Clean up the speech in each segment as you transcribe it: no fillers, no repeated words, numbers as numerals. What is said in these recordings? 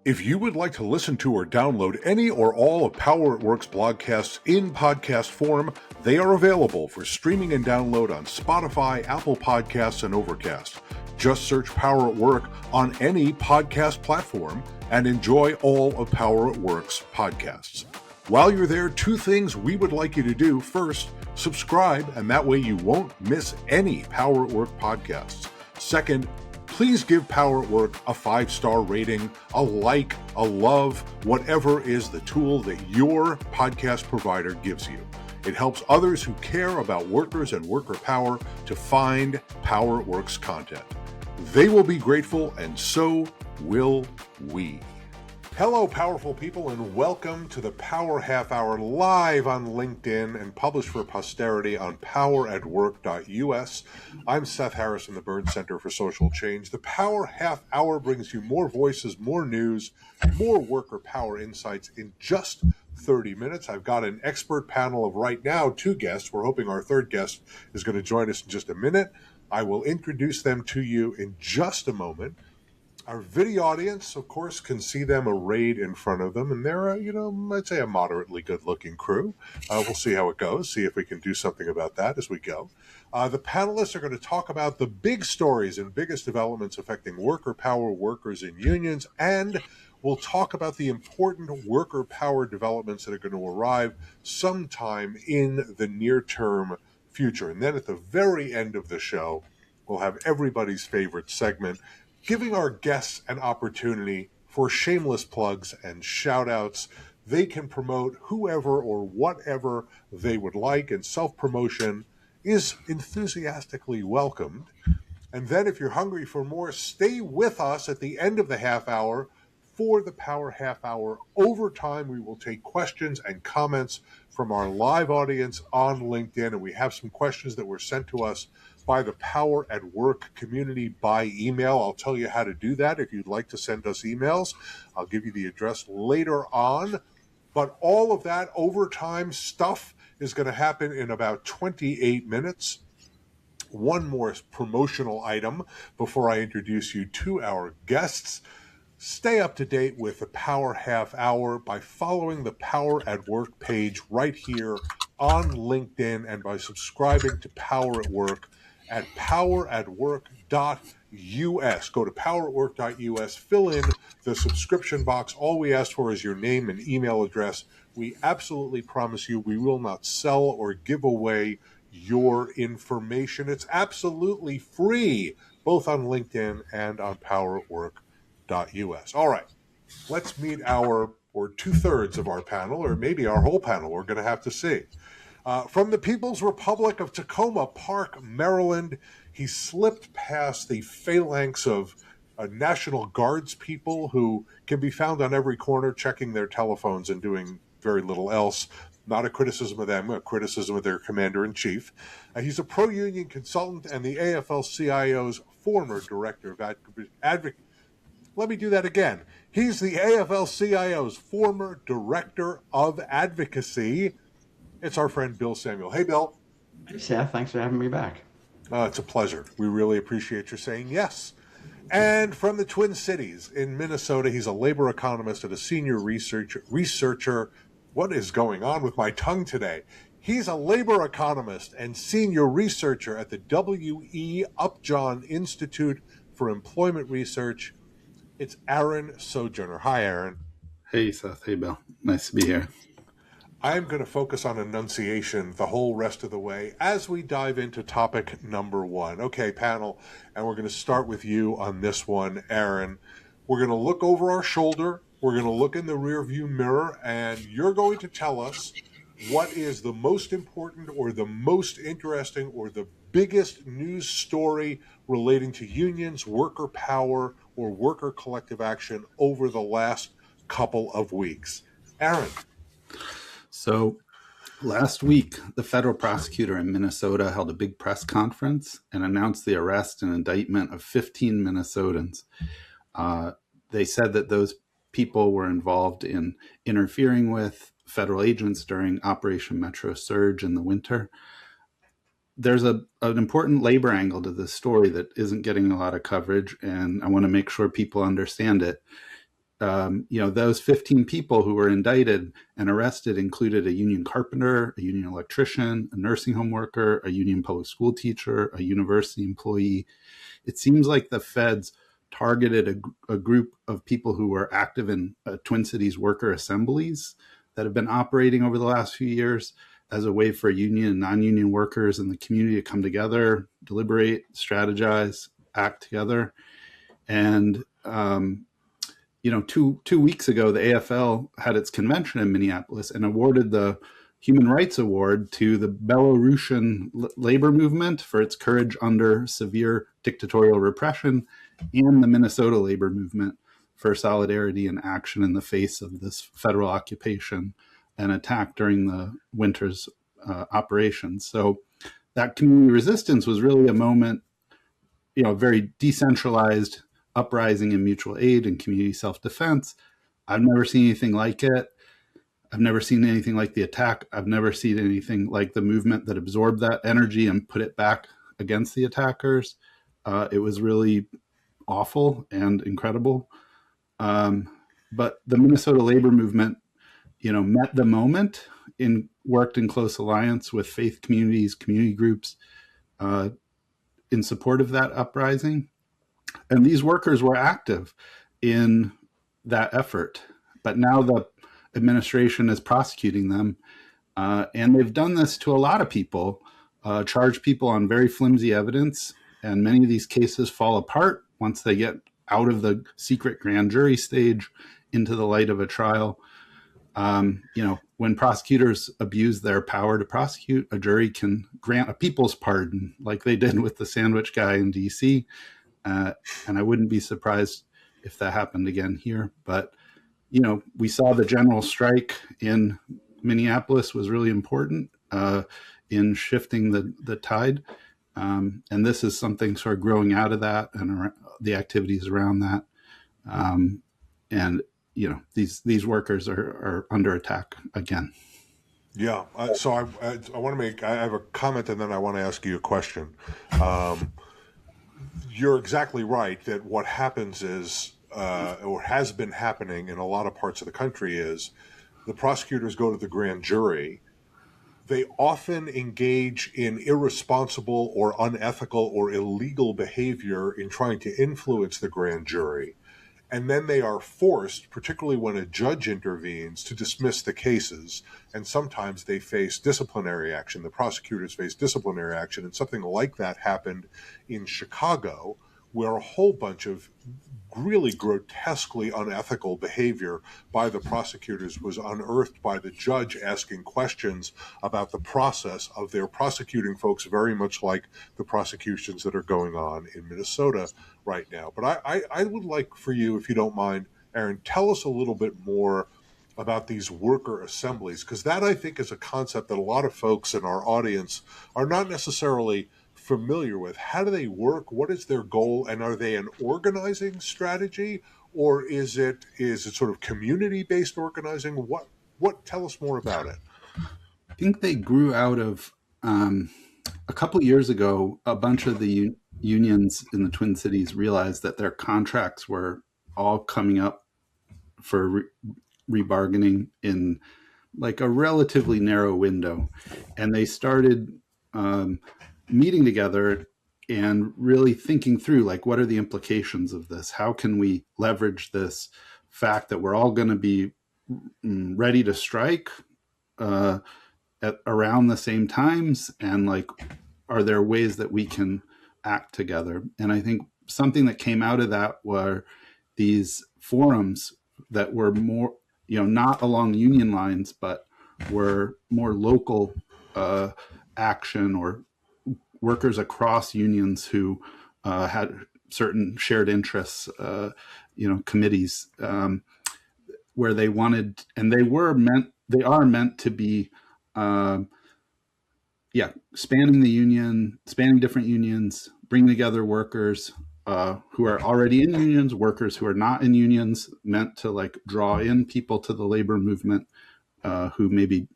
If you would like to listen to or download any or all of Power at Work's blogcasts in podcast form, they are available for streaming and download on Spotify, Apple Podcasts, and Overcast. Just search Power at Work on any podcast platform and enjoy all of Power at Work's podcasts. While you're there, two things we would like you to do. First, subscribe, and that way you won't miss any Power at Work podcasts. Second, please give Power at Work a 5-star rating, a like, a love, whatever is the tool that your podcast provider gives you. It helps others who care about workers and worker power to find Power at Work's content. They will be grateful, and so will we. Hello, powerful people, and welcome to the Power Half Hour live on LinkedIn and published for posterity on poweratwork.us. I'm Seth Harrison, the Burns Center for Social Change. The Power Half Hour brings you more voices, more news, more worker power insights in just 30 minutes. I've got an expert panel of right now 2 guests. We're hoping our third guest is going to join us in just a minute. I will introduce them to you in just a moment. Our video audience, of course, can see them arrayed in front of them, and they're, I'd say a moderately good-looking crew. We'll see how it goes, see if we can do something about that as we go. The panelists are going to talk about the big stories and biggest developments affecting worker power, workers, and unions, and we'll talk about the important worker power developments that are going to arrive sometime in the near-term future. And then at the very end of the show, we'll have everybody's favorite segment, giving our guests an opportunity for shameless plugs and shout-outs. They can promote whoever or whatever they would like, and self-promotion is enthusiastically welcomed. And then if you're hungry for more, stay with us at the end of the half hour for the Power Half Hour overtime. We will take questions and comments from our live audience on LinkedIn, and we have some questions that were sent to us by the Power at Work community by email. I'll tell you how to do that if you'd like to send us emails. I'll give you the address later on. But all of that overtime stuff is going to happen in about 28 minutes. One more promotional item before I introduce you to our guests. Stay up to date with the Power Half Hour by following the Power at Work page right here on LinkedIn and by subscribing to Power at Work at poweratwork.us. Go to poweratwork.us, fill in the subscription box. All we ask for is your name and email address. We absolutely promise you we will not sell or give away your information. It's absolutely free, both on LinkedIn and on poweratwork.us. All right, let's meet or 2/3 of our panel, or maybe our whole panel. We're going to have to see. From the People's Republic of Tacoma Park, Maryland, he slipped past the phalanx of National Guards people who can be found on every corner checking their telephones and doing very little else. Not a criticism of them, a criticism of their commander-in-chief. He's a pro-union consultant and the AFL-CIO's former director of advocacy. Let me do that again. He's the AFL-CIO's former director of advocacy. It's our friend Bill Samuel. Hey, Bill. Hey, Seth. Thanks for having me back. It's a pleasure. We really appreciate your saying yes. And from the Twin Cities in Minnesota, he's a labor economist and a senior researcher. What is going on with my tongue today? He's a labor economist and senior researcher at the W.E. Upjohn Institute for Employment Research. It's Aaron Sojourner. Hi, Aaron. Hey, Seth. Hey, Bill. Nice to be here. I'm going to focus on enunciation the whole rest of the way as we dive into topic number 1. Okay, panel, and we're going to start with you on this one, Aaron. We're going to look over our shoulder. We're going to look in the rearview mirror, and you're going to tell us what is the most important or the most interesting or the biggest news story relating to unions, worker power, or worker collective action over the last couple of weeks. Aaron. So last week, the federal prosecutor in Minnesota held a big press conference and announced the arrest and indictment of 15 Minnesotans. They said that those people were involved in interfering with federal agents during Operation Metro Surge in the winter. There's an important labor angle to this story that isn't getting a lot of coverage, and I want to make sure people understand it. those 15 people who were indicted and arrested included a union carpenter, a union electrician, a nursing home worker, a union public school teacher, a university employee. It seems like the feds targeted a group of people who were active in Twin Cities worker assemblies that have been operating over the last few years as a way for union and non-union workers in the community to come together, deliberate, strategize, act together. And, 2 weeks ago, the AFL had its convention in Minneapolis and awarded the Human Rights Award to the Belarusian labor movement for its courage under severe dictatorial repression, and the Minnesota labor movement for solidarity and action in the face of this federal occupation and attack during the winter's operations. So that community resistance was really a moment, very decentralized uprising in mutual aid and community self-defense. I've never seen anything like it. I've never seen anything like the attack. I've never seen anything like the movement that absorbed that energy and put it back against the attackers. It was really awful and incredible. But the Minnesota labor movement, met the moment and worked in close alliance with faith communities, community groups in support of that uprising. And these workers were active in that effort. But now the administration is prosecuting them. And they've done this to a lot of people, charged people on very flimsy evidence. And many of these cases fall apart once they get out of the secret grand jury stage into the light of a trial. When prosecutors abuse their power to prosecute, a jury can grant a people's pardon, like they did with the sandwich guy in DC. And I wouldn't be surprised if that happened again here. But, we saw the general strike in Minneapolis was really important in shifting the tide. And this is something sort of growing out of that and the activities around that. These workers are under attack again. Yeah. So I want to I have a comment and then I want to ask you a question. You're exactly right that what happens is, or has been happening in a lot of parts of the country, is the prosecutors go to the grand jury. They often engage in irresponsible or unethical or illegal behavior in trying to influence the grand jury. And then they are forced, particularly when a judge intervenes, to dismiss the cases. And sometimes they face disciplinary action. The prosecutors face disciplinary action. And something like that happened in Chicago, where a whole bunch of really grotesquely unethical behavior by the prosecutors was unearthed by the judge asking questions about the process of their prosecuting folks, very much like the prosecutions that are going on in Minnesota right now. But I would like for you, if you don't mind, Aaron, tell us a little bit more about these worker assemblies, because that, I think, is a concept that a lot of folks in our audience are not necessarily familiar with. How do they work? What is their goal? And are they an organizing strategy, or is it sort of community-based organizing? What tell us more about it? I think they grew out of a couple of years ago. A bunch of the unions in the Twin Cities realized that their contracts were all coming up for rebargaining in like a relatively narrow window, and they started meeting together and really thinking through, like, what are the implications of this? How can we leverage this fact that we're all going to be ready to strike at around the same times? And like, are there ways that we can act together? And I think something that came out of that were these forums that were more, not along union lines, but were more local action, or workers across unions who had certain shared interests, committees where they wanted, and they are meant to be, spanning different unions, bring together workers who are already in unions, workers who are not in unions, meant to like draw in people to the labor movement who maybe,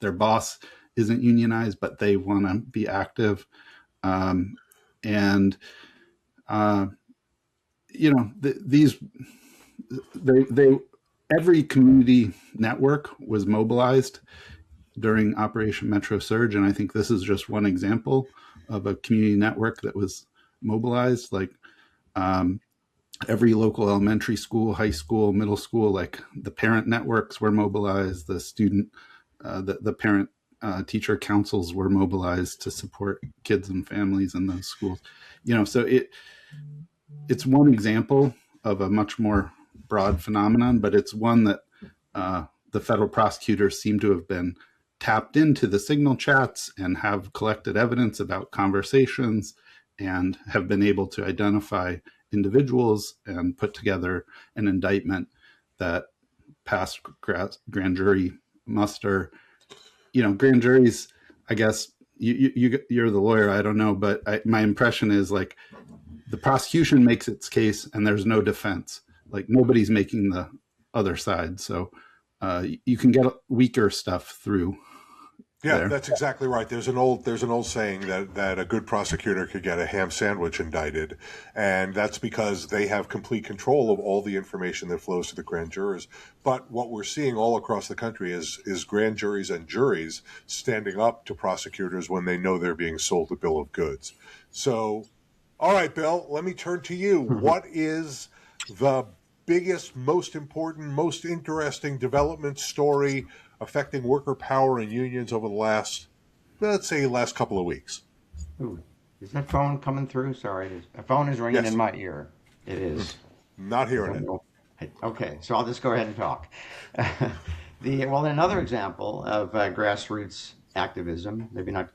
their boss isn't unionized, but they want to be active. These they every community network was mobilized during Operation Metro Surge, and I think this is just one example of a community network that was mobilized. Like every local elementary school, high school, middle school, like the parent networks were mobilized, the student, the parent teacher councils were mobilized to support kids and families in those schools. So it's one example of a much more broad phenomenon, but it's one that the federal prosecutors seem to have been tapped into the signal chats and have collected evidence about conversations and have been able to identify individuals and put together an indictment that passed grand jury muster. Grand juries, I guess you're the lawyer, I don't know, but my impression is like the prosecution makes its case and there's no defense. Like nobody's making the other side. So you can get weaker stuff through. Yeah, that's exactly right. There's an old saying that a good prosecutor could get a ham sandwich indicted, and that's because they have complete control of all the information that flows to the grand jurors. But what we're seeing all across the country is grand juries and juries standing up to prosecutors when they know they're being sold a bill of goods. So, all right, Bill, let me turn to you. What is the biggest, most important, most interesting development story affecting worker power and unions over the last couple of weeks? Ooh, is that phone coming through? Sorry, a phone is ringing in my ear. It is. Not hearing it. Okay, so I'll just go ahead and talk. Another example of grassroots activism, maybe not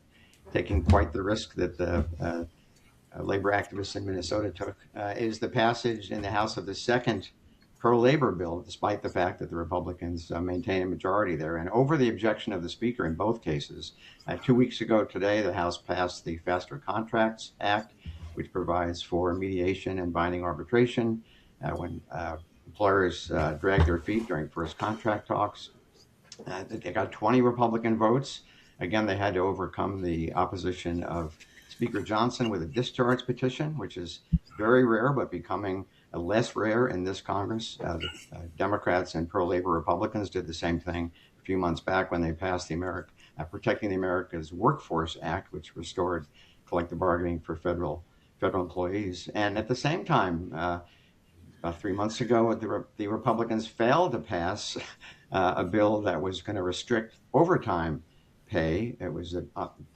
taking quite the risk that the labor activists in Minnesota took, is the passage in the House of the second pro-labor bill, despite the fact that the Republicans maintain a majority there, and over the objection of the Speaker in both cases. 2 weeks ago today, the House passed the Faster Contracts Act, which provides for mediation and binding arbitration when employers drag their feet during first contract talks. They got 20 Republican votes. Again, they had to overcome the opposition of Speaker Johnson with a discharge petition, which is very rare, but becoming less rare in this Congress. The Democrats and pro-labor Republicans did the same thing a few months back when they passed the Protecting the America's Workforce Act, which restored collective bargaining for federal employees. And at the same time, about 3 months ago, the Republicans failed to pass a bill that was going to restrict overtime pay. It was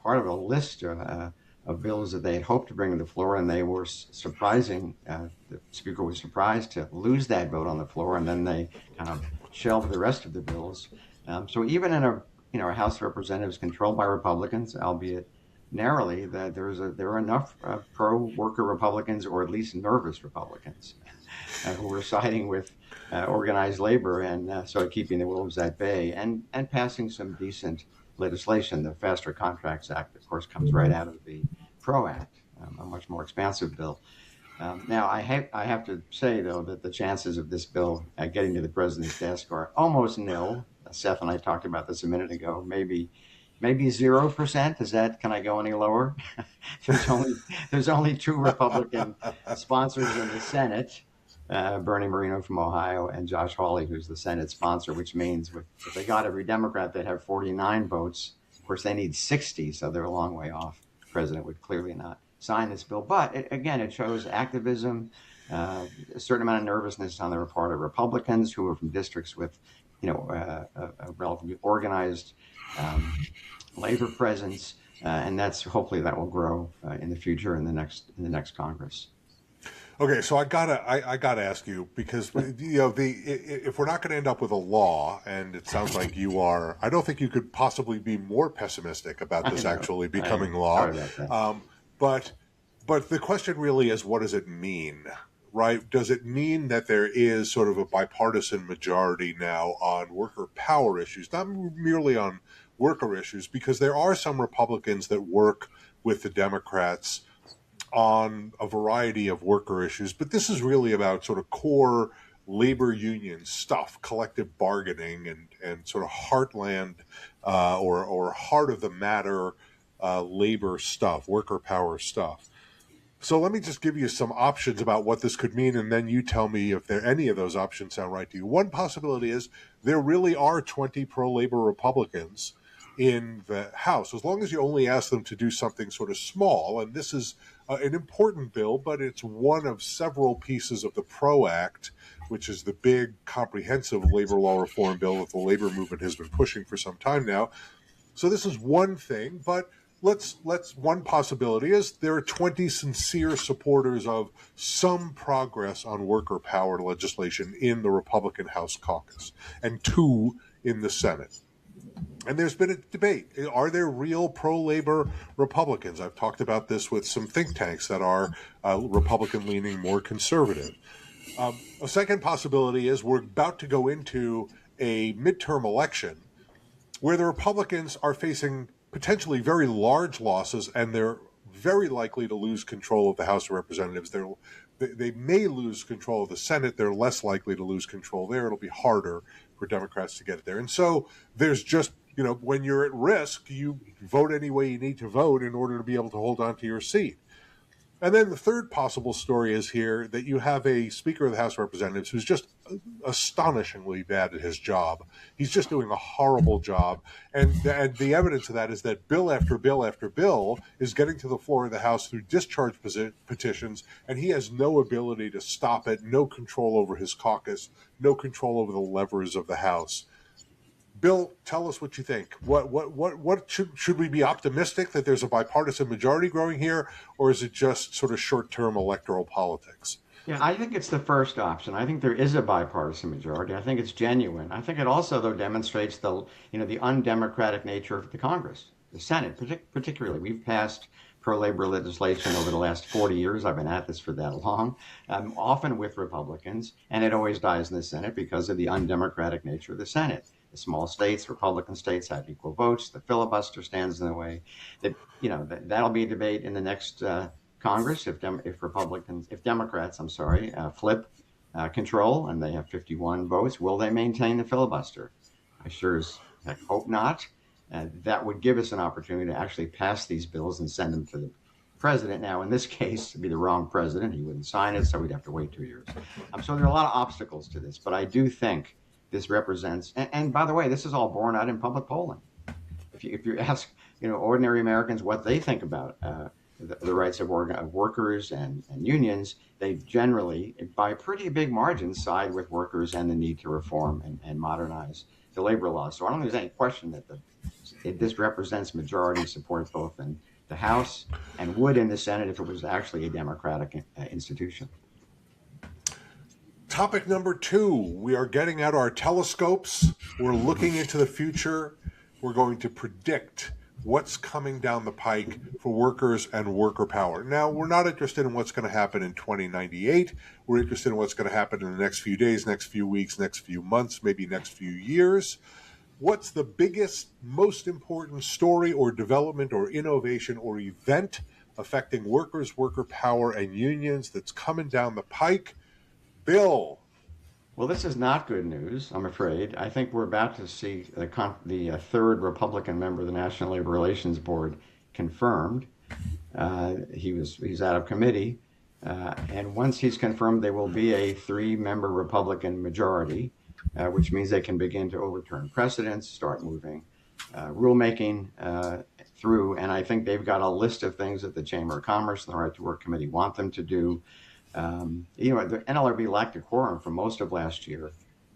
part of a list of bills that they had hoped to bring to the floor, and they were surprising. The Speaker was surprised to lose that vote on the floor, and then they kind of shelved the rest of the bills. So even in a House of Representatives controlled by Republicans, albeit narrowly, that there are enough pro-worker Republicans, or at least nervous Republicans, who were siding with organized labor and sort of keeping the wolves at bay and passing some decent legislation. The Faster Contracts Act, of course, comes right out of the PRO Act, a much more expansive bill. Now, I have to say, though, that the chances of this bill getting to the president's desk are almost nil. Seth and I talked about this a minute ago. Maybe 0%. Can I go any lower? there's only 2 Republican sponsors in the Senate. Bernie Moreno from Ohio and Josh Hawley, who's the Senate sponsor, which means if they got every Democrat, they'd have 49 votes. Of course, they need 60, so they're a long way off. The president would clearly not sign this bill. But it shows activism, a certain amount of nervousness on the part of Republicans who are from districts with, a relatively organized labor presence, and hopefully that will grow in the future in the next Congress. Okay, so I gotta ask you, because if we're not going to end up with a law, and it sounds like you are, I don't think you could possibly be more pessimistic about this actually becoming law. But the question really is, what does it mean, right? Does it mean that there is sort of a bipartisan majority now on worker power issues, not merely on worker issues, because there are some Republicans that work with the Democrats on a variety of worker issues, but this is really about sort of core labor union stuff, collective bargaining, and sort of heartland or heart of the matter labor stuff, worker power stuff. So let me just give you some options about what this could mean, and then you tell me if any of those options sound right to you. One possibility is there really are 20 pro-labor Republicans in the House, as long as you only ask them to do something sort of small. And this is an important bill, but it's one of several pieces of the PRO Act, which is the big comprehensive labor law reform bill that the labor movement has been pushing for some time now. So this is one thing, but let's one possibility is there are 20 sincere supporters of some progress on worker power legislation in the Republican House caucus and 2 in the Senate. And there's been a debate. Are there real pro-labor Republicans? I've talked about this with some think tanks that are Republican-leaning, more conservative. A second possibility is we're about to go into a midterm election where the Republicans are facing potentially very large losses, and they're very likely to lose control of the House of Representatives. They may lose control of the Senate. They're less likely to lose control there. It'll be harder for Democrats to get it there. And so there's just, when you're at risk, you vote any way you need to vote in order to be able to hold on to your seat. And then the third possible story is here that you have a Speaker of the House of Representatives who's just astonishingly bad at his job. He's just doing a horrible job. And the evidence of that is that bill after bill after bill is getting to the floor of the House through discharge petitions, and he has no ability to stop it, no control over his caucus, no control over the levers of the House. Bill, tell us what you think. What should we be optimistic that there's a bipartisan majority growing here, or is it just sort of short-term electoral politics? Yeah, I think it's the first option. I think there is a bipartisan majority. I think it's genuine. I think it also, though, demonstrates the undemocratic nature of the Congress, the Senate, particularly. We've passed pro-labor legislation over the last 40 years. I've been at this for that long, often with Republicans, and it always dies in the Senate because of the undemocratic nature of the Senate. The small states, Republican states, have equal votes. The filibuster stands in the way. That'll be a debate in the next Congress if Democrats, flip control and they have 51 votes. Will they maintain the filibuster? I sure as heck hope not. That would give us an opportunity to actually pass these bills and send them to the president. Now, in this case, it'd be the wrong president. He wouldn't sign it, so we'd have to wait 2 years. So there are a lot of obstacles to this, but I do think this represents, and by the way, this is all borne out in public polling. If you ask, ordinary Americans what they think about the rights of workers and unions, they generally, by pretty big margins, side with workers and the need to reform and modernize the labor laws. So I don't think there's any question that this represents majority support both in the House and would in the Senate if it was actually a democratic institution. Topic number 2, we are getting out our telescopes. We're looking into the future. We're going to predict what's coming down the pike for workers and worker power. Now, we're not interested in what's going to happen in 2098. We're interested in what's going to happen in the next few days, next few weeks, next few months, maybe next few years. What's the biggest, most important story or development or innovation or event affecting workers, worker power, and unions that's coming down the pike? Bill. Well, this is not good news, I'm afraid. I think we're about to see the third Republican member of the National Labor Relations Board confirmed. He's out of committee. And once he's confirmed, there will be a 3-member Republican majority, which means they can begin to overturn precedents, start moving rulemaking through. And I think they've got a list of things that the Chamber of Commerce and the Right to Work Committee want them to do. The NLRB lacked a quorum for most of last year.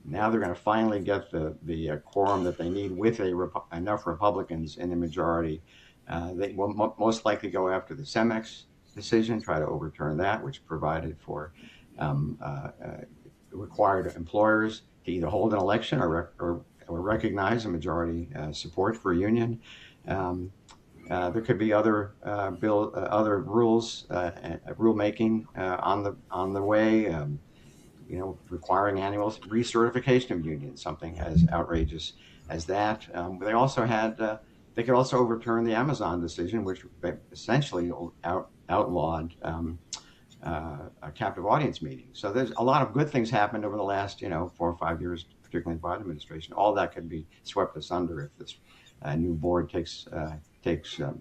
Now they're going to finally get the quorum that they need with enough Republicans in the majority. They will most likely go after the CEMEX decision, try to overturn that, which provided for required employers to either hold an election or recognize a majority support for a union. There could be other rules, rulemaking on the way. Requiring annual recertification of unions, something as outrageous as that. They could also overturn the Amazon decision, which essentially outlawed captive audience meetings. So there's a lot of good things happened over the last 4 or 5 years, particularly in the Biden administration. All that could be swept asunder if this new board gets in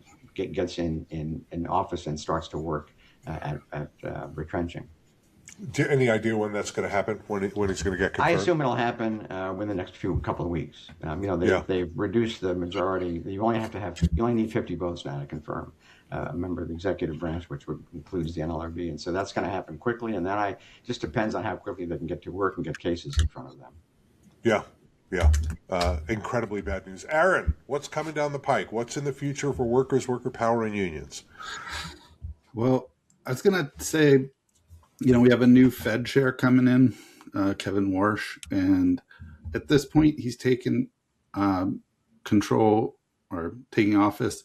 office and starts to work at retrenching. Any idea when that's going to happen? When it's going to get I confirmed? assume it'll happen within the next couple of weeks. They've reduced the majority. You only need 50 votes now to confirm a member of the executive branch, which includes the NLRB, and so that's going to happen quickly. And then just depends on how quickly they can get to work and get cases in front of them. Yeah. Incredibly bad news. Aaron, what's coming down the pike? What's in the future for workers, worker power, and unions? Well, I was going to say, we have a new Fed chair coming in, Kevin Warsh, and at this point, he's taken control or taking office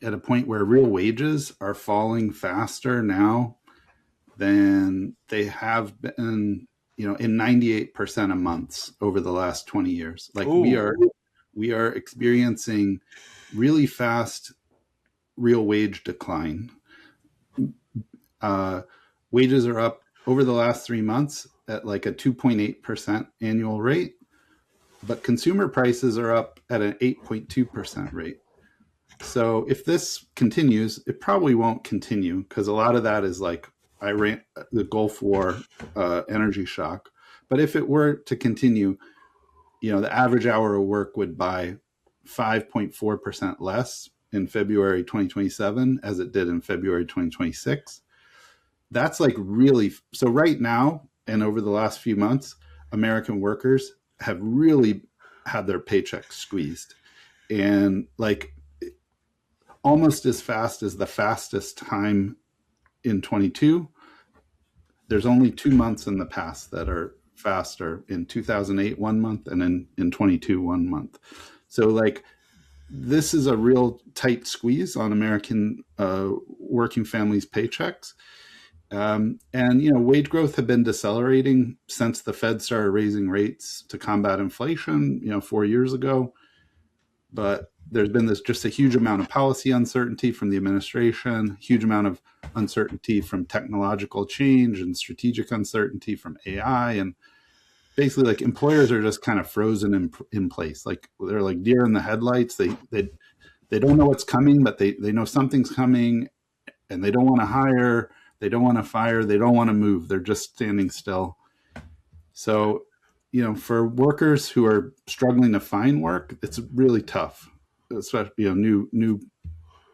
at a point where real wages are falling faster now than they have been, in 98% of months over the last 20 years. Like Ooh. we are experiencing really fast real wage decline. Wages are up over the last 3 months at like a 2.8% annual rate, but consumer prices are up at an 8.2% rate. So if this continues, it probably won't continue because a lot of that is like the Gulf War energy shock. But if it were to continue, the average hour of work would buy 5.4% less in February 2027 as it did in February 2026. That's like really, so right now and over the last few months, American workers have really had their paychecks squeezed, and like almost as fast as the fastest time in 22. There's only 2 months in the past that are faster. In 2008, 1 month, and in 22, 1 month. So like this is a real tight squeeze on American working families' paychecks. And, wage growth had been decelerating since the Fed started raising rates to combat inflation, 4 years ago. But there's been just a huge amount of policy uncertainty from the administration, huge amount of uncertainty from technological change and strategic uncertainty from AI. And basically like employers are just kind of frozen in place. Like they're like deer in the headlights. They don't know what's coming, but they know something's coming, and they don't want to hire. They don't want to fire. They don't want to move. They're just standing still. So, for workers who are struggling to find work, it's really tough, especially, new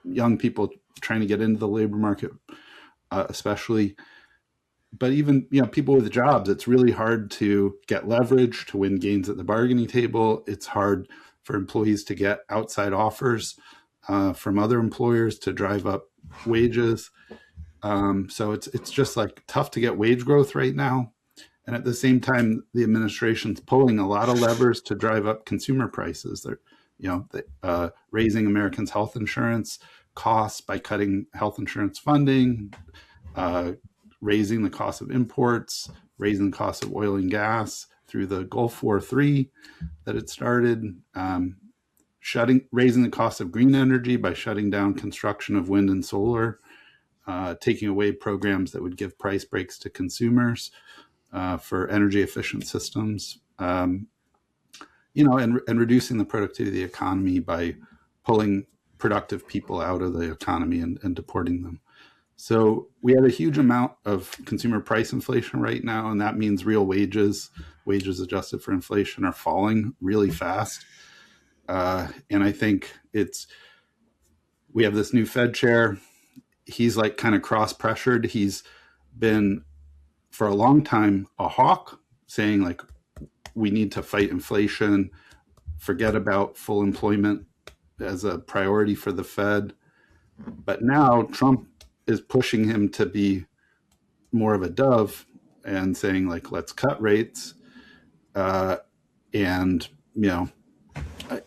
young people trying to get into the labor market, especially. But even, people with jobs, it's really hard to get leverage to win gains at the bargaining table. It's hard for employees to get outside offers from other employers to drive up wages. So it's just like tough to get wage growth right now. And at the same time, the administration's pulling a lot of levers to drive up consumer prices. They're, raising Americans' health insurance costs by cutting health insurance funding, raising the cost of imports, raising the cost of oil and gas through the Gulf War III that it started, raising the cost of green energy by shutting down construction of wind and solar, taking away programs that would give price breaks to consumers for energy efficient systems, and reducing the productivity of the economy by pulling productive people out of the economy and deporting them. So we have a huge amount of consumer price inflation right now, and that means real wages adjusted for inflation, are falling really fast. And I think we have this new Fed chair. He's like kind of cross-pressured. He's been for a long time a hawk, saying like we need to fight inflation, forget about full employment as a priority for the Fed. But now Trump is pushing him to be more of a dove and saying like, let's cut rates. And,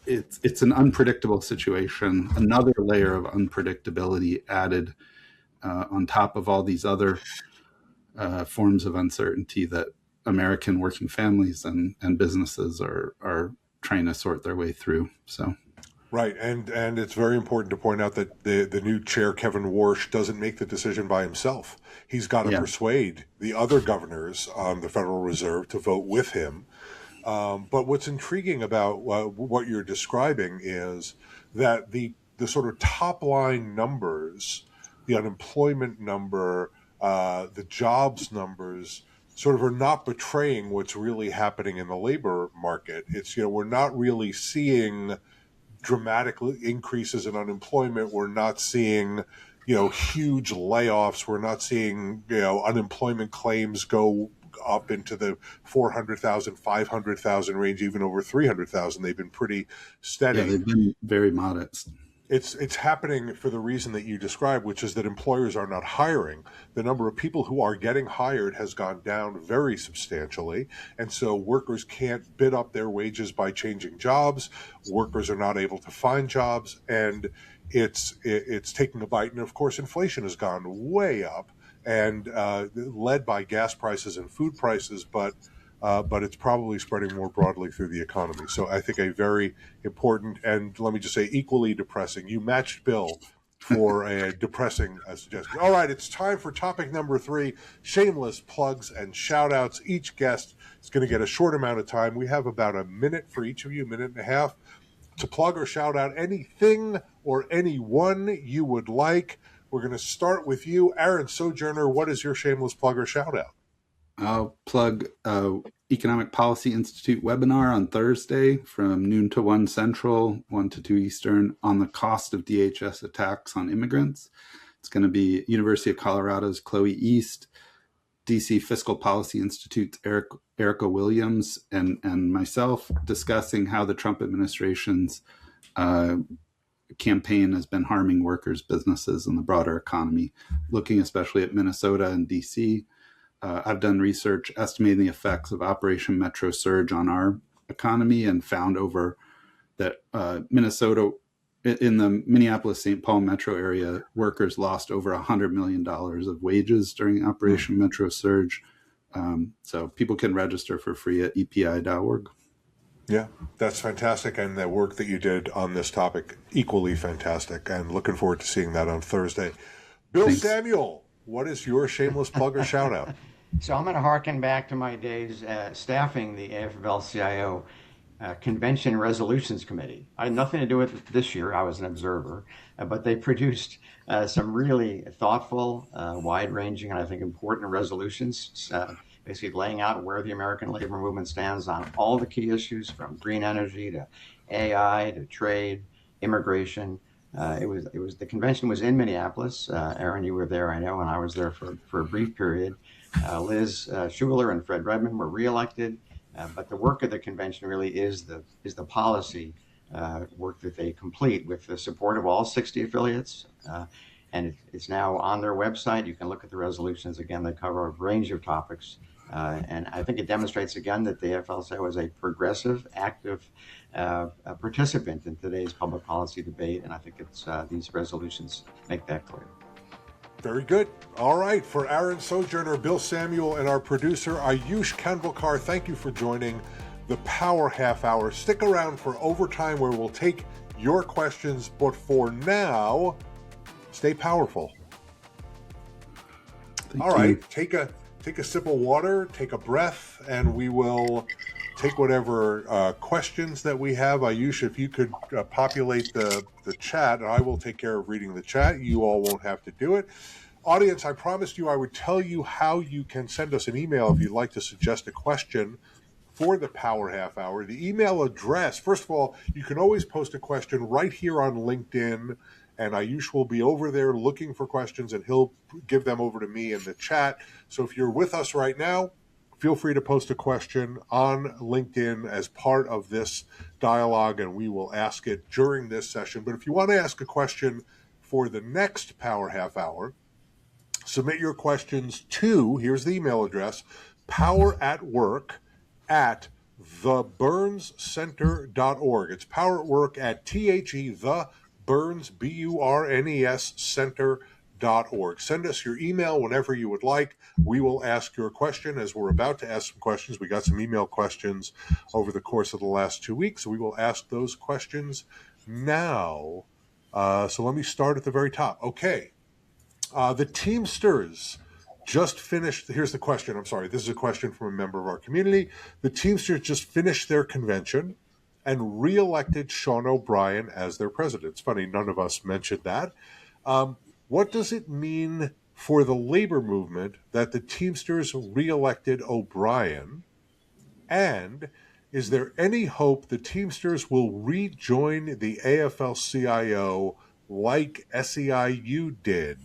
it's an unpredictable situation, another layer of unpredictability added on top of all these other forms of uncertainty that American working families and businesses are trying to sort their way through. So. Right, and it's very important to point out that the new chair, Kevin Warsh, doesn't make the decision by himself. He's got to persuade the other governors on the Federal Reserve to vote with him. But what's intriguing about what you're describing is that the sort of top line numbers the unemployment number, the jobs numbers sort of are not betraying what's really happening in the labor market. It's, we're not really seeing dramatic increases in unemployment. We're not seeing, huge layoffs. We're not seeing, unemployment claims go up into the 400,000, 500,000 range, even over 300,000. They've been pretty steady. Yeah, they've been very modest. It's happening for the reason that you described, which is that employers are not hiring. The number of people who are getting hired has gone down very substantially, and so workers can't bid up their wages by changing jobs. Workers are not able to find jobs, and it's taking a bite. And of course, inflation has gone way up, and led by gas prices and food prices, but it's probably spreading more broadly through the economy. So I think a very important, and let me just say equally depressing. You matched Bill for a depressing suggestion. All right, it's time for topic number 3, shameless plugs and shout outs. Each guest is going to get a short amount of time. We have about a minute for each of you, a minute and a half, to plug or shout out anything or anyone you would like. We're going to start with you, Aaron Sojourner. What is your shameless plug or shout out? I'll plug Economic Policy Institute webinar on Thursday from noon to 1 Central, 1 to 2 Eastern, on the cost of DHS attacks on immigrants. It's going to be University of Colorado's Chloe East, DC Fiscal Policy Institute's Erica Williams, and myself discussing how the Trump administration's campaign has been harming workers, businesses, and the broader economy, looking especially at Minnesota and DC. I've done research estimating the effects of Operation Metro Surge on our economy and found that Minnesota, in the Minneapolis-St. Paul metro area, workers lost over $100 million of wages during Operation Metro Surge. So people can register for free at epi.org. Yeah, that's fantastic. And the work that you did on this topic, equally fantastic. And looking forward to seeing that on Thursday. Bill Thanks. Samuel, what is your shameless plug or shout out? So I'm going to harken back to my days staffing the AFL-CIO Convention Resolutions Committee. I had nothing to do with it this year. I was an observer, but they produced some really thoughtful, wide-ranging, and I think important resolutions, basically laying out where the American labor movement stands on all the key issues, from green energy to AI to trade, immigration. The convention was in Minneapolis. Aaron, you were there, I know, and I was there for a brief period. Liz Schuler and Fred Redmond were reelected, but the work of the convention really is the policy work that they complete with the support of all 60 affiliates. And it's now on their website. You can look at the resolutions. Again, they cover a range of topics. And I think it demonstrates again that the AFL-CIO is a progressive, active participant in today's public policy debate. And I think these resolutions make that clear. Very good. All right. For Aaron Sojourner, Bill Samuel, and our producer, Ayush Kanvalkar, thank you for joining the Power Half Hour. Stick around for overtime where we'll take your questions. But for now, stay powerful. All right. Take a sip of water, take a breath, and we will take whatever questions that we have. Ayush, if you could populate the chat, and I will take care of reading the chat. You all won't have to do it. Audience, I promised you I would tell you how you can send us an email if you'd like to suggest a question for the Power Half Hour. The email address, first of all, you can always post a question right here on LinkedIn, and Ayush will be over there looking for questions, and he'll give them over to me in the chat. So if you're with us right now, feel free to post a question on LinkedIn as part of this dialogue, and we will ask it during this session. But if you want to ask a question for the next Power Half Hour, submit your questions to, here's the email address, poweratwork@theburnscenter.org. It's poweratwork@ the Burns, BURNES Center.org. Send us your email whenever you would like. We will ask your question, as we're about to ask some questions. We got some email questions over the course of the last 2 weeks. So we will ask those questions now. So let me start at the very top. Okay. The Teamsters just finished. Here's the question. I'm sorry. This is a question from a member of our community. The Teamsters just finished their convention and re-elected Sean O'Brien as their president. It's funny, none of us mentioned that. what does it mean for the labor movement that the Teamsters reelected O'Brien? And is there any hope the Teamsters will rejoin the AFL-CIO like SEIU did?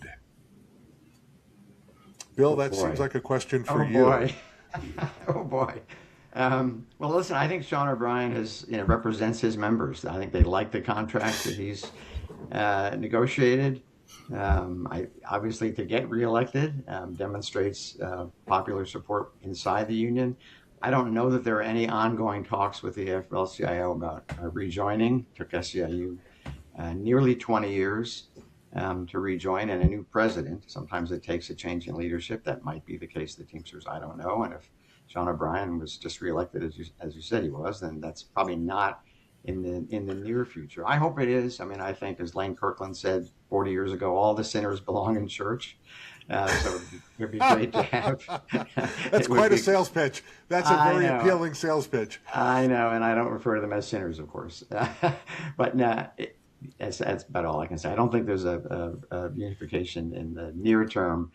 Bill, Oh that seems boy. like a question for Oh you. boy. Oh boy. Well, listen, I think Sean O'Brien represents his members. I think they like the contract that he's negotiated. Obviously, to get reelected demonstrates popular support inside the union. I don't know that there are any ongoing talks with the AFL-CIO about rejoining. It took SEIU nearly 20 years to rejoin, and a new president. Sometimes it takes a change in leadership. That might be the case of the Teamsters. I don't know. And if Sean O'Brien was just reelected, as you said he was, then that's probably not in the near future. I hope it is. I mean, I think, as Lane Kirkland said 40 years ago, all the sinners belong in church. So it'd be great to have. That's quite a sales pitch. That's a very appealing sales pitch. I know, and I don't refer to them as sinners, of course. But no, that's about all I can say. I don't think there's a unification in the near term,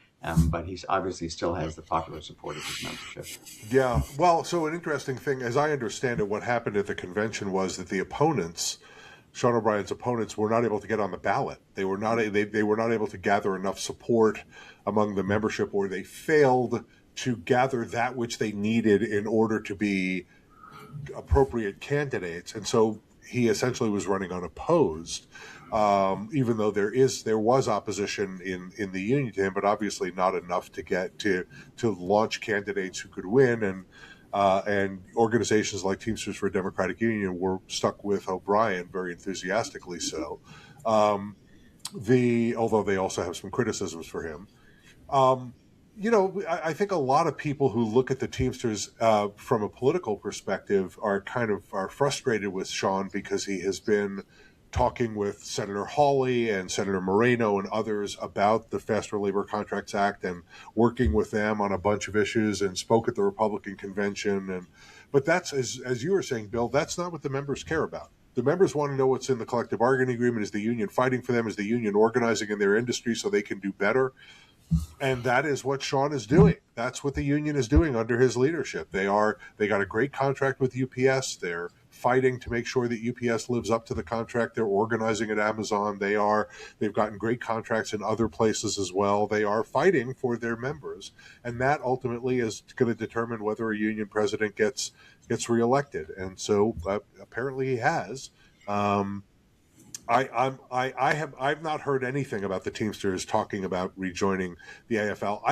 but he's obviously still has the popular support of his membership. Yeah. Well, so an interesting thing, as I understand it, what happened at the convention was that the opponents, Sean O'Brien's opponents, were not able to get on the ballot. They were not able to gather enough support among the membership, or they failed to gather that which they needed in order to be appropriate candidates. And so he essentially was running unopposed, even though there was opposition in the union to him, but obviously not enough to get to launch candidates who could win. And organizations like Teamsters for a Democratic Union were stuck with O'Brien, very enthusiastically so. Although they also have some criticisms for him. I think a lot of people who look at the Teamsters from a political perspective are frustrated with Sean because he has been talking with Senator Hawley and Senator Moreno and others about the Faster Labor Contracts Act and working with them on a bunch of issues and spoke at the Republican convention. But that's, as you were saying, Bill, that's not what the members care about. The members want to know what's in the collective bargaining agreement. Is the union fighting for them? Is the union organizing in their industry so they can do better? And that is what Sean is doing. That's what the union is doing under his leadership. They got a great contract with UPS. They're fighting to make sure that UPS lives up to the contract. They're organizing at Amazon. They've gotten great contracts in other places as well. They are fighting for their members. And that ultimately is going to determine whether a union president gets reelected. And so apparently he has. I've not heard anything about the Teamsters talking about rejoining the AFL.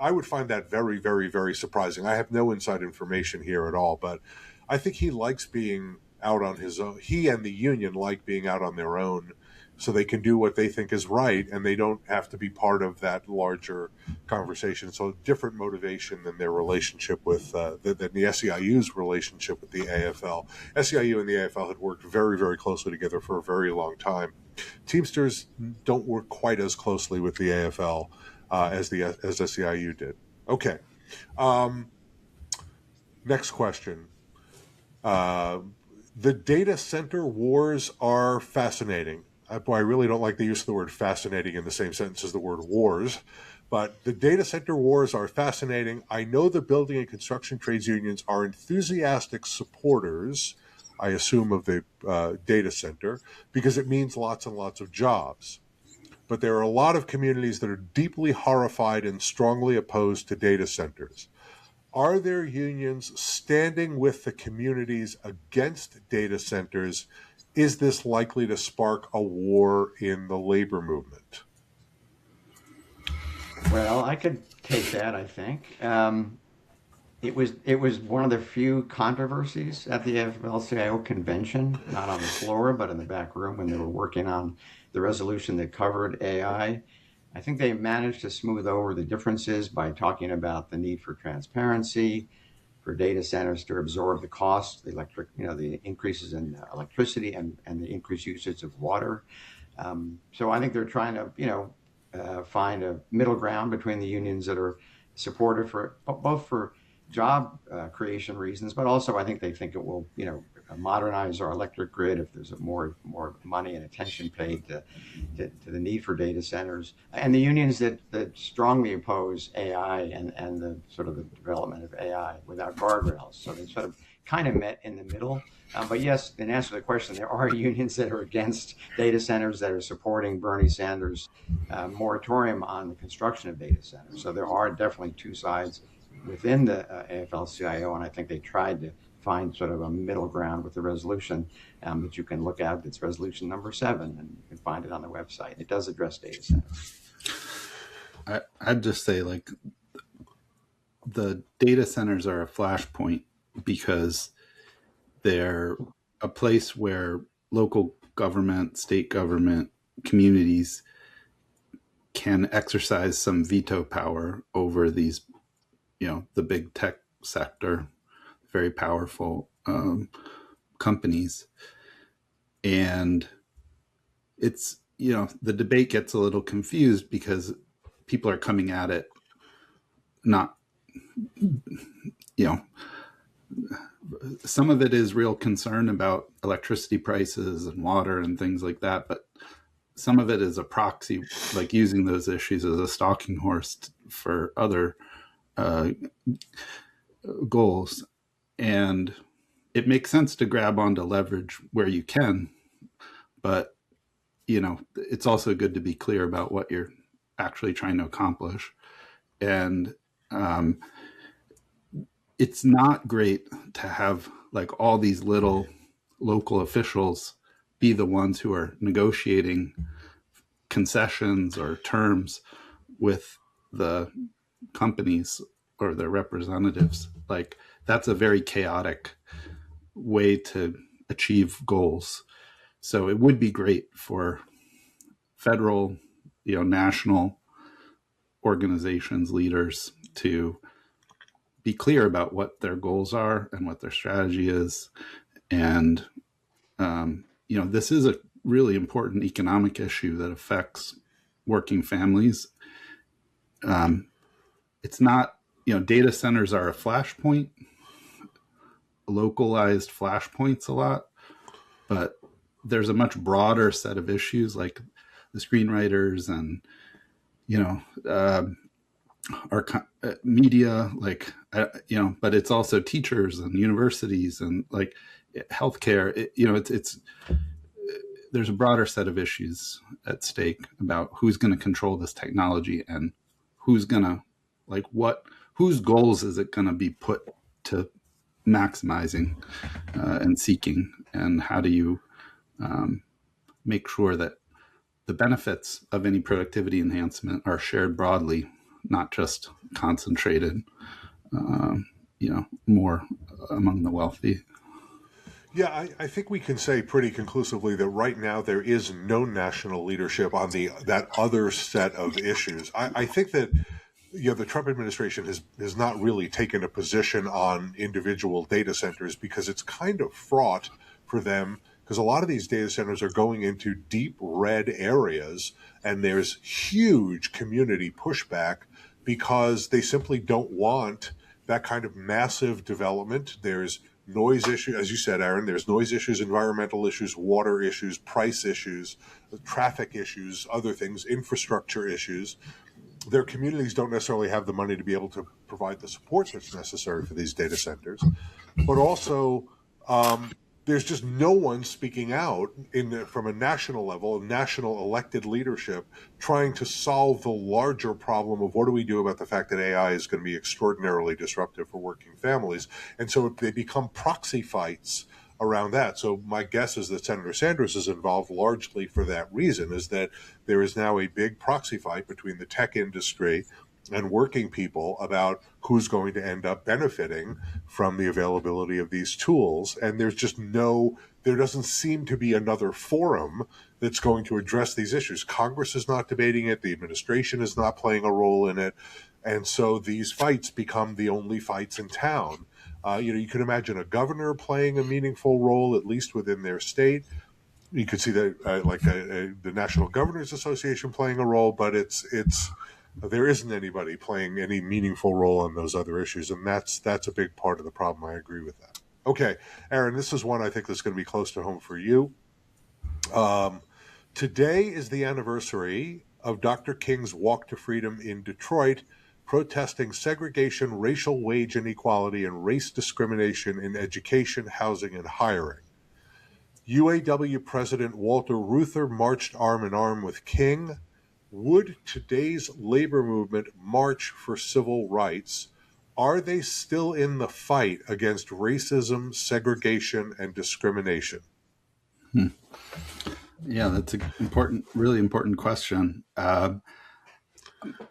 I would find that very, very, very surprising. I have no inside information here at all, but I think he likes being out on his own. He and the union like being out on their own, so they can do what they think is right, and they don't have to be part of that larger conversation. So different motivation than their relationship with than the SEIU's relationship with the AFL. SEIU and the AFL had worked very, very closely together for a very long time. Teamsters don't work quite as closely with the AFL as SEIU did. Okay. Next question. The data center wars are fascinating. I really don't like the use of the word fascinating in the same sentence as the word wars, but the data center wars are fascinating. I know the building and construction trades unions are enthusiastic supporters, I assume, of the data center because it means lots and lots of jobs. But there are a lot of communities that are deeply horrified and strongly opposed to data centers. Are there unions standing with the communities against data centers? Is this likely to spark a war in the labor movement? Well, I could take that, I think. It was one of the few controversies at the AFL-CIO convention, not on the floor, but in the back room when they were working on the resolution that covered AI. I think they managed to smooth over the differences by talking about the need for transparency, for data centers to absorb the cost, the increases in electricity and the increased usage of water. So I think they're trying to find a middle ground between the unions that are supportive for both for job creation reasons, but also I think they think it will, modernize our electric grid if there's more money and attention paid to the need for data centers. And the unions that strongly oppose AI and the sort of the development of AI without guardrails. So they sort of kind of met in the middle. But yes, in answer to the question, there are unions that are against data centers that are supporting Bernie Sanders' moratorium on the construction of data centers. So there are definitely two sides within the AFL-CIO, and I think they tried to find sort of a middle ground with the resolution that you can look at. It's resolution number 7, and you can find it on the website. It does address data centers. I'd just say, like, the data centers are a flashpoint because they're a place where local government, state government, communities can exercise some veto power over these, the big tech sector, very powerful companies. And it's, the debate gets a little confused because people are coming at it not, some of it is real concern about electricity prices and water and things like that, but some of it is a proxy, like using those issues as a stalking horse for other goals. And it makes sense to grab onto leverage where you can, but it's also good to be clear about what you're actually trying to accomplish. And it's not great to have like all these little local officials be the ones who are negotiating concessions or terms with the companies or their representatives. Like, that's a very chaotic way to achieve goals. So it would be great for federal, national organizations, leaders to be clear about what their goals are and what their strategy is. And, this is a really important economic issue that affects working families. It's not, data centers are a flashpoint, localized flashpoints a lot, but there's a much broader set of issues like the screenwriters and, our media, like, but it's also teachers and universities and like healthcare. It's there's a broader set of issues at stake about who's going to control this technology and who's going to, like, whose goals is it going to be put to maximizing and seeking, and how do you make sure that the benefits of any productivity enhancement are shared broadly, not just concentrated, more among the wealthy. Yeah, I think we can say pretty conclusively that right now there is no national leadership on that other set of issues. I think that the Trump administration has not really taken a position on individual data centers because it's kind of fraught for them, because a lot of these data centers are going into deep red areas and there's huge community pushback because they simply don't want that kind of massive development. There's noise issues, as you said, Aaron, there's noise issues, environmental issues, water issues, price issues, traffic issues, other things, infrastructure issues. Their communities don't necessarily have the money to be able to provide the support that's necessary for these data centers. But also, there's just no one speaking out from a national level, national elected leadership, trying to solve the larger problem of what do we do about the fact that AI is going to be extraordinarily disruptive for working families. And so they become proxy fights around that. So my guess is that Senator Sanders is involved largely for that reason, is that there is now a big proxy fight between the tech industry and working people about who's going to end up benefiting from the availability of these tools. And there's just there doesn't seem to be another forum that's going to address these issues. Congress is not debating it. The administration is not playing a role in it. And so these fights become the only fights in town. You can imagine a governor playing a meaningful role, at least within their state. You could see that the National Governors Association playing a role, but it's there isn't anybody playing any meaningful role on those other issues, and that's a big part of the problem. I agree with that. Okay, Aaron, this is one I think that's going to be close to home for you. Today is the anniversary of Dr. King's Walk to Freedom in Detroit, protesting segregation, racial wage inequality, and race discrimination in education, housing, and hiring. UAW President Walter Reuther marched arm in arm with King. Would today's labor movement march for civil rights? Are they still in the fight against racism, segregation, and discrimination? Yeah, that's an important, really important question.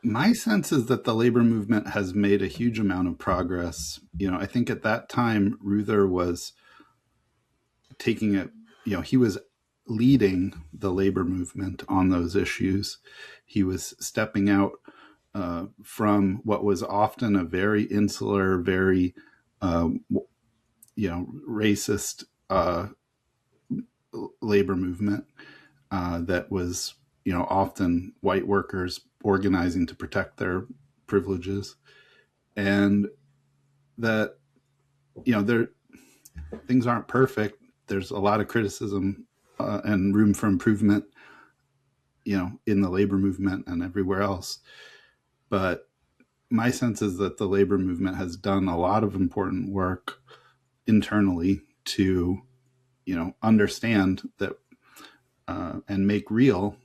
My sense is that the labor movement has made a huge amount of progress. I think at that time, Reuther was taking it, he was leading the labor movement on those issues. He was stepping out from what was often a very insular, very, racist labor movement that was, often white workers organizing to protect their privileges, and that, things aren't perfect. There's a lot of criticism and room for improvement, in the labor movement and everywhere else. But my sense is that the labor movement has done a lot of important work internally to, understand that and make real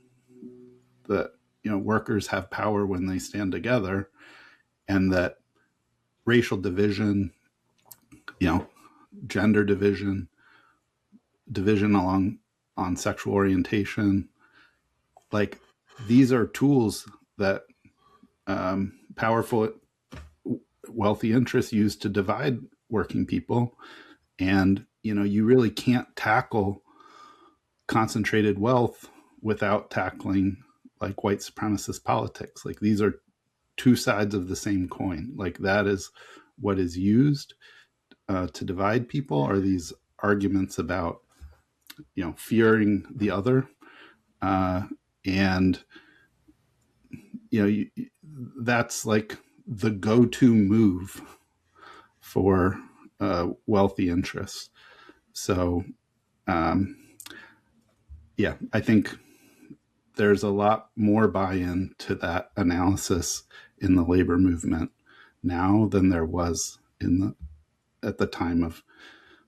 that, workers have power when they stand together, and that racial division, gender division on sexual orientation, like these are tools that powerful, wealthy interests use to divide working people. And, you really can't tackle concentrated wealth without tackling like white supremacist politics. Like these are two sides of the same coin. Like that is what is used to divide people, are these arguments about, fearing the other. And, that's like the go-to move for wealthy interests. So, I think there's a lot more buy-in to that analysis in the labor movement now than there was at the time of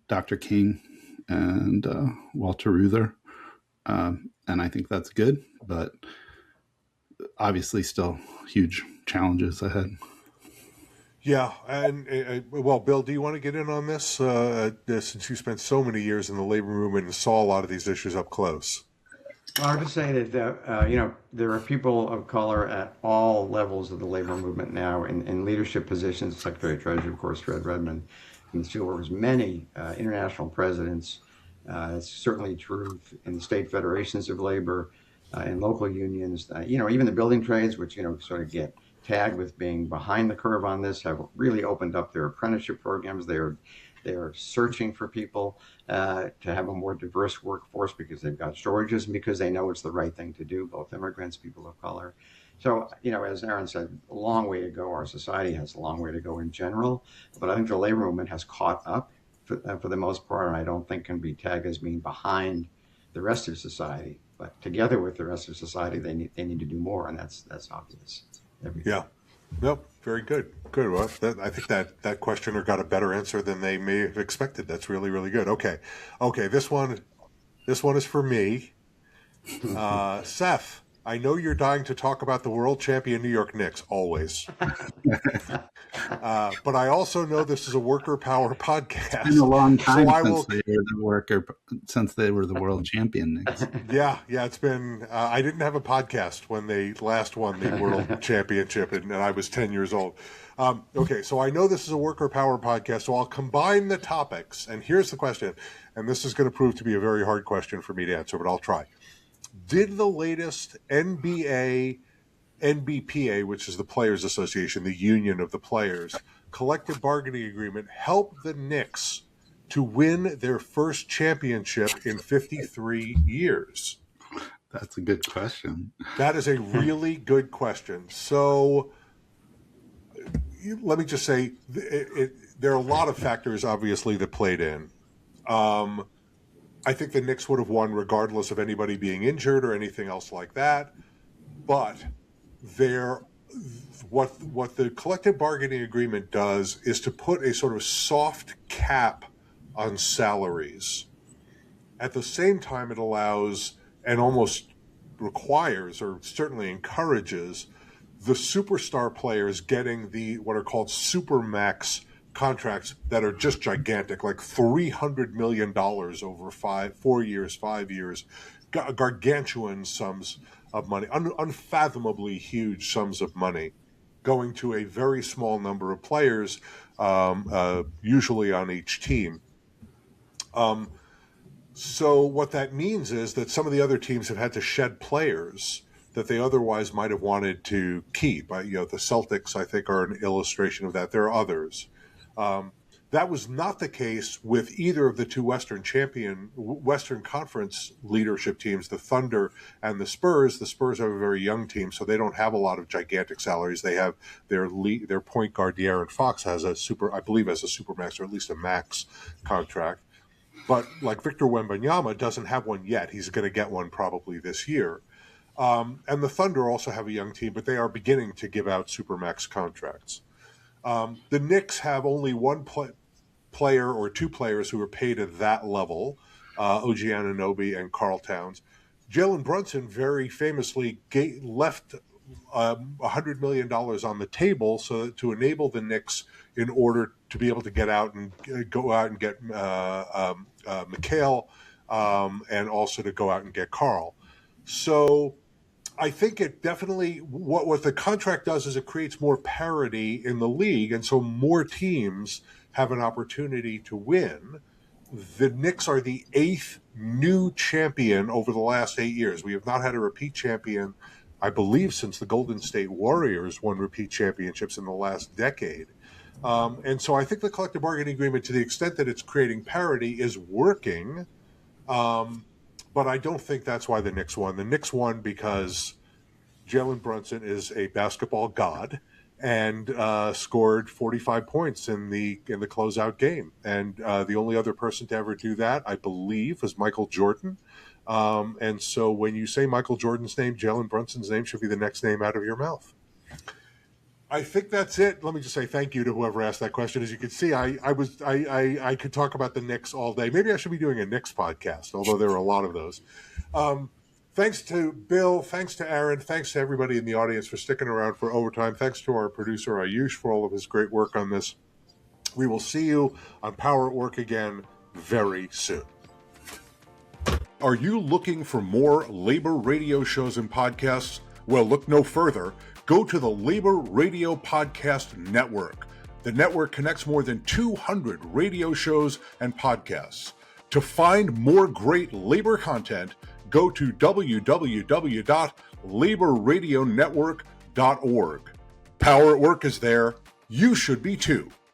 Dr. King and Walter Reuther. And I think that's good, but obviously still huge challenges ahead. Yeah, and well, Bill, do you want to get in on this since you spent so many years in the labor movement and saw a lot of these issues up close? Well, I would just say that there are people of color at all levels of the labor movement now in leadership positions. Secretary of Treasury, of course, Fred Redmond, and the steelworkers, many international presidents. It's certainly true in the state federations of labor, in local unions. Even the building trades, which sort of get tagged with being behind the curve on this, have really opened up their apprenticeship programs. They are searching for people to have a more diverse workforce because they've got shortages and because they know it's the right thing to do, both immigrants, people of color. So, as Aaron said, a long way to go. Our society has a long way to go in general, but I think the labor movement has caught up for the most part, and I don't think can be tagged as being behind the rest of society. But together with the rest of society, they need to do more, and that's obvious. Yeah. Nope. Very good. Good. Well, I think that questioner got a better answer than they may have expected. That's really, really good. Okay. This one is for me. Seth, I know you're dying to talk about the world champion New York Knicks, always. But I also know this is a worker power podcast. It's been a long time since they were the world champion Knicks. Yeah, it's been. I didn't have a podcast when they last won the world championship, and I was 10 years old. Okay, so I know this is a worker power podcast, so I'll combine the topics. And here's the question, and this is going to prove to be a very hard question for me to answer, but I'll try. Did the latest NBPA, which is the Players Association, the union of the players, collective bargaining agreement, help the Knicks to win their first championship in 53 years? That's a good question. That is a really good question. So let me just say, there are a lot of factors, obviously, that played in. I think the Knicks would have won regardless of anybody being injured or anything else like that. But what the collective bargaining agreement does is to put a sort of soft cap on salaries. At the same time, it allows and almost requires, or certainly encourages, the superstar players getting the what are called supermax contracts that are just gigantic, like $300 million over 4 years, 5 years, gargantuan sums of money, unfathomably huge sums of money, going to a very small number of players, usually on each team. So what that means is that some of the other teams have had to shed players that they otherwise might have wanted to keep. The Celtics, I think, are an illustration of that. There are others. That was not the case with either of the two Western Conference leadership teams, the Thunder and the Spurs. The Spurs have a very young team, so they don't have a lot of gigantic salaries. They have their point guard, De'Aaron Fox, has a supermax, or at least a max contract. But like Victor Wembanyama doesn't have one yet. He's going to get one probably this year. And the Thunder also have a young team, but they are beginning to give out supermax contracts. The Knicks have only one player or two players who are paid at that level, OG Anunoby and Karl Towns. Jalen Brunson very famously left $100 million on the table so that to enable the Knicks in order to be able to get out and go out and get Mikhail and also to go out and get Karl. So I think it definitely, what the contract does is it creates more parity in the league, and so more teams have an opportunity to win. The Knicks are the 8th new champion over the last 8 years. We have not had a repeat champion, I believe, since the Golden State Warriors won repeat championships in the last decade. And so I think the collective bargaining agreement, to the extent that it's creating parity, is working. But I don't think that's why the Knicks won. The Knicks won because Jalen Brunson is a basketball god and scored 45 points in the closeout game. And the only other person to ever do that, I believe, was Michael Jordan. And so when you say Michael Jordan's name, Jalen Brunson's name should be the next name out of your mouth. I think that's it. Let me just say thank you to whoever asked that question. As you can see, I could talk about the Knicks all day. Maybe I should be doing a Knicks podcast, although there are a lot of those. Thanks to Bill. Thanks to Aaron. Thanks to everybody in the audience for sticking around for overtime. Thanks to our producer, Ayush, for all of his great work on this. We will see you on Power at Work again very soon. Are you looking for more labor radio shows and podcasts? Well, look no further. Go to the Labor Radio Podcast Network. The network connects more than 200 radio shows and podcasts. To find more great labor content, go to www.laborradionetwork.org. Power at Work is there. You should be too.